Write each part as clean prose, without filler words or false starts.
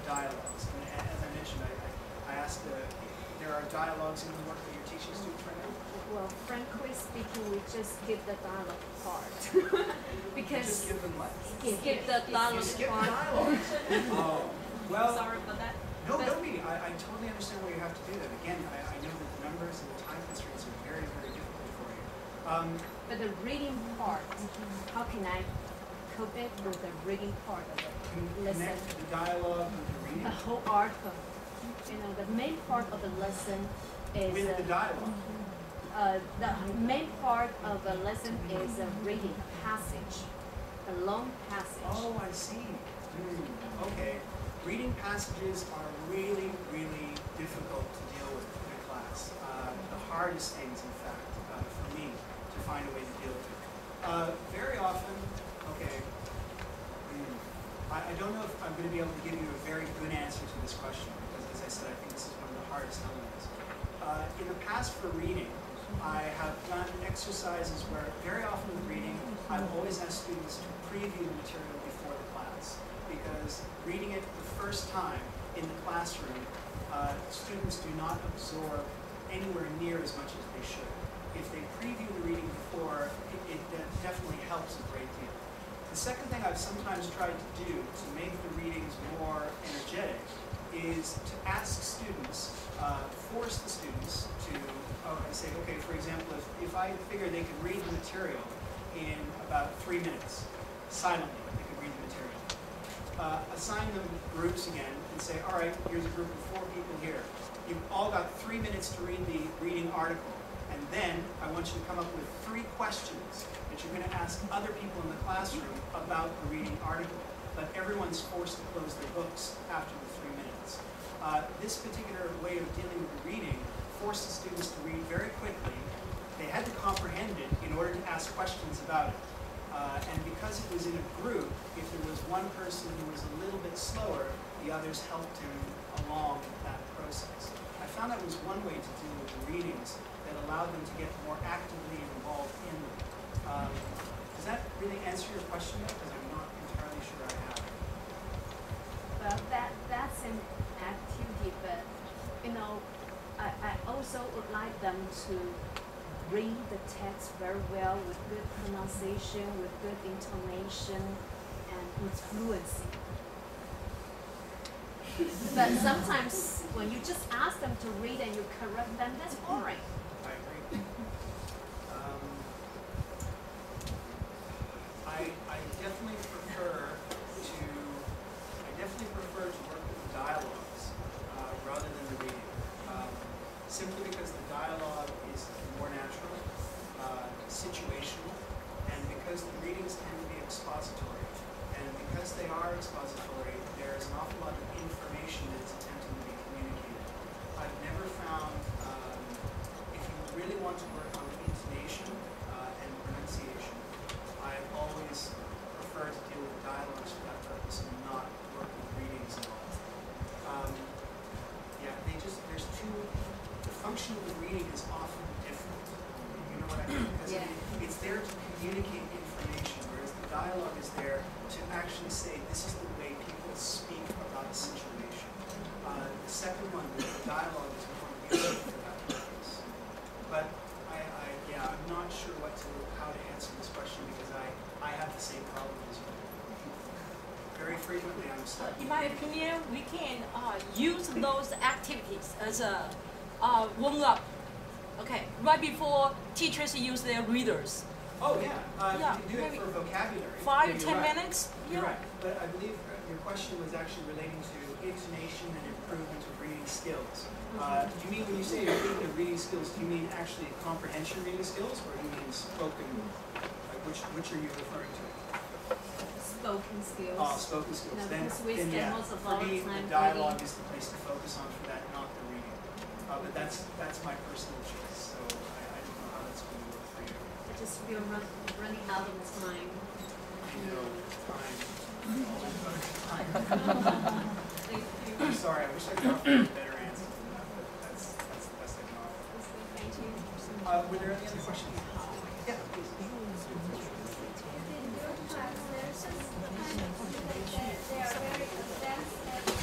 dialogues. And as I mentioned, I asked, there are dialogues in the work that you're teaching students right now? Well, frankly speaking, we just skip the dialogue part. Because just give them what? Skip the dialogue skip part. dialogue. Oh, well. Sorry about that. No, don't be. I totally understand why you have to do that. Again, I know that the numbers and the time constraints are very, very difficult for you. But the reading part, how can I cope it with the reading part of it? Connect the dialogue with the reading? The whole article. You know, the main part of the lesson is... With the dialogue? The main part of the lesson is a reading passage, a long passage. Oh, I see. Okay. Reading passages are really, really difficult to deal with in a class. The hardest things, in fact, for me to find a way to deal with it. Very often, okay, I don't know if I'm going to be able to give you a very good answer to this question, because as I said, I think this is one of the hardest elements. In the past for reading, I have done exercises where very often with reading, I've always asked students to preview the material before the class, because reading it the first time in the classroom, students do not absorb anywhere near as much as they should. If they preview the reading before, it definitely helps a great deal. The second thing I've sometimes tried to do to make the readings more energetic is to ask students, force the students to say, okay, for example, if I figure they could read the material in about 3 minutes, silently, they could read the material. Assign them groups again and say, all right, here's a group of 4 people here. You've all got 3 minutes to read the reading article, and then I want you to come up with 3 questions that you're going to ask other people in the classroom about the reading article. But everyone's forced to close their books after the 3 minutes. This particular way of dealing with the reading forced the students to read very quickly. They had to comprehend it in order to ask questions about it. And because it was in a group, if there was one person who was a little bit slower, the others helped him along that process. I found that was one way to deal with the readings that allowed them to get more actively involved in them. Does that really answer your question though? Because I'm not entirely sure I have. Well, that's an activity, but you know, I also would like them to read the text very well with good pronunciation, with good intonation, and with fluency. But sometimes when you just ask them to read and you correct them, that's boring. I agree. I definitely prefer to work with the dialogues rather than the reading. Simply because the dialogue is more natural, situational, and because the readings tend to be expository. And because they are expository, there's an awful lot of information that's attempting to be communicated. I've never found, if you really want to work on intonation and pronunciation, I've always preferred to deal with dialogues for that purpose and not work with readings at all. Yeah, there's two. The function of the reading is often different. You know what I mean? Because it's there to communicate information, whereas the dialogue is there to actually say, this is the way people speak about a situation. The second one, the dialogue, is more useful for that purpose. But I'm not sure how to answer this question because I have the same problem as you. Very frequently I'm stuck. In my opinion, we can use those activities as a warm-up. Okay, right before teachers use their readers. Oh yeah, you can do it for vocabulary. 5 to 10 minutes. You're right, but I believe your question was actually relating to intonation and improvement of reading skills. Do you mean when you say improvement of reading skills, do you mean actually comprehension reading skills, or do you mean spoken? Like which are you referring to? Spoken skills. Oh, spoken skills. No, then yeah, most of for me, time the dialogue is the place to focus on for that, not the reading. But that's my personal choice, so I don't know how that's going to work for you. I just feel running out of time. I know, time. Thank you. I'm sorry, I wish I could offer a better answer than that, but that's the best I can offer. Thank you. Were there any other questions? Yeah, please. They are very advanced at the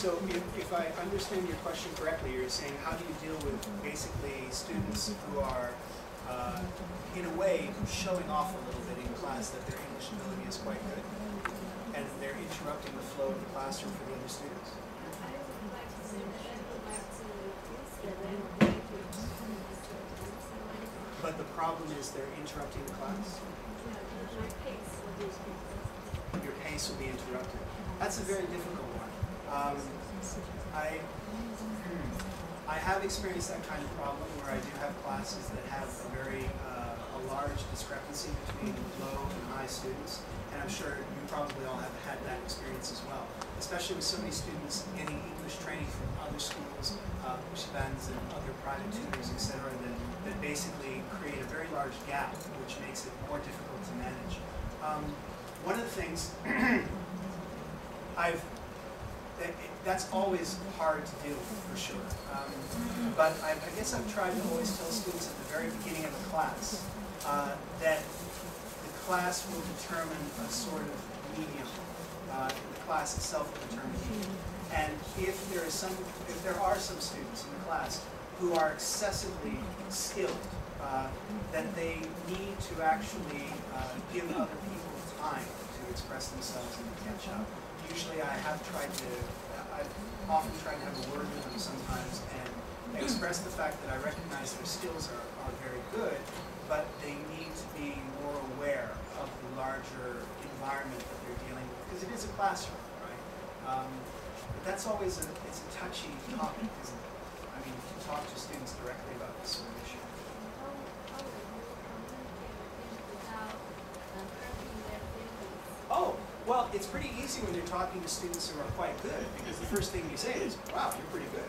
So if I understand your question correctly, you're saying how do you deal with basically students who are, in a way, showing off a little bit in class that their English ability is quite good, and they're interrupting the flow of the classroom for the other students? But the problem is they're interrupting the class? Your pace will be interrupted. That's a very difficult one. I have experienced that kind of problem where I do have classes that have a large discrepancy between low and high students, and I'm sure you probably all have had that experience as well, especially with so many students getting English training from other schools, bands and other private tutors, etc., that basically create a very large gap, which makes it more difficult to manage. One of the things that's always hard to deal with, for sure. But I guess I've tried to always tell students at the very beginning of a class that the class will determine a sort of medium. The class itself will determine a medium. And if there are some students in the class who are excessively skilled, that they need to actually give other people time to express themselves and to catch up. Usually I've often tried to have a word with them sometimes and express the fact that I recognize their skills are very good, but they need to be more aware of the larger environment that they're dealing with, because it is a classroom, right? But that's always it's a touchy topic, isn't it? I mean, you can talk to students directly about this sort of issue. Oh, well, it's pretty easy when you're talking to students who are quite good, because the first thing you say is, wow, you're pretty good.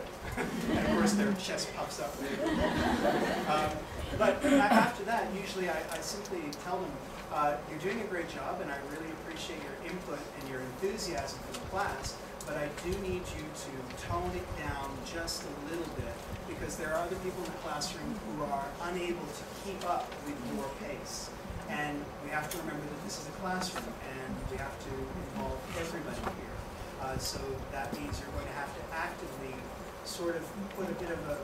And of course their chest puffs up. But after that, usually I simply tell them, you're doing a great job, and I really appreciate your input and your enthusiasm for the class, but I do need you to tone it down just a little bit, because there are other people in the classroom who are unable to keep up with your pace. And we have to remember that this is a classroom, and we have to involve everybody here. So that means you're going to have to actively sort of put a bit of a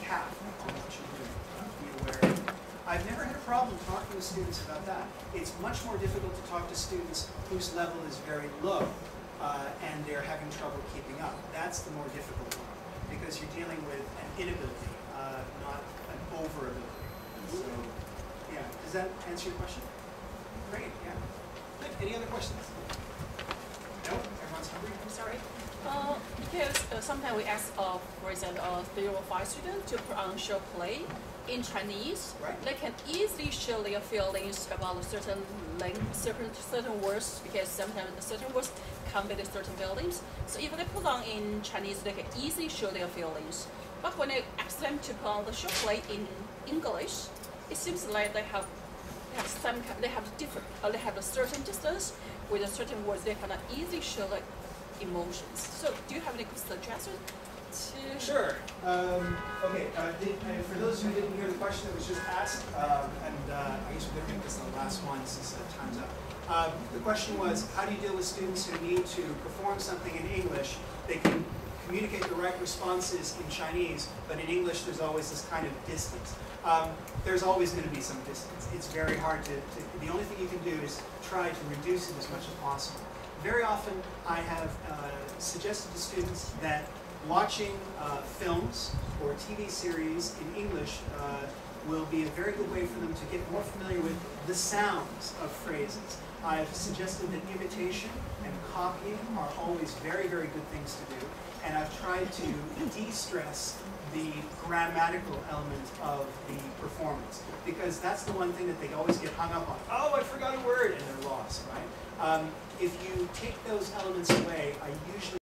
cap on what you're doing. Be aware. I've never had a problem talking to students about that. It's much more difficult to talk to students whose level is very low, and they're having trouble keeping up. That's the more difficult one, because you're dealing with an inability, not an overability. So, yeah, does that answer your question? Great, yeah. Good. Any other questions? No? Everyone's hungry? I'm sorry. Because sometimes we ask, for example, a 3 or 5 student to put on short play in Chinese. Right. They can easily show their feelings about a certain certain words, because sometimes certain words convey certain feelings. So if they put on in Chinese, they can easily show their feelings. But when I ask them to put on the short play in English, it seems like they have a certain distance with a certain words. They cannot easily show like emotions. So, do you have any suggestions? Sure. Okay. For those who didn't hear the question that was just asked, and I guess we're going to make this the last one since time's up. The question was, how do you deal with students who need to perform something in English? They can communicate the right responses in Chinese, but in English there's always this kind of distance. There's always going to be some distance. It's very hard the only thing you can do is try to reduce it as much as possible. Very often I have suggested to students that watching films or TV series in English will be a very good way for them to get more familiar with the sounds of phrases. I've suggested that imitation and copying are always very, very good things to do. And I've tried to de-stress the grammatical element of the performance, because that's the one thing that they always get hung up on. Oh, I forgot a word, and they're lost, right? If you take those elements away, I usually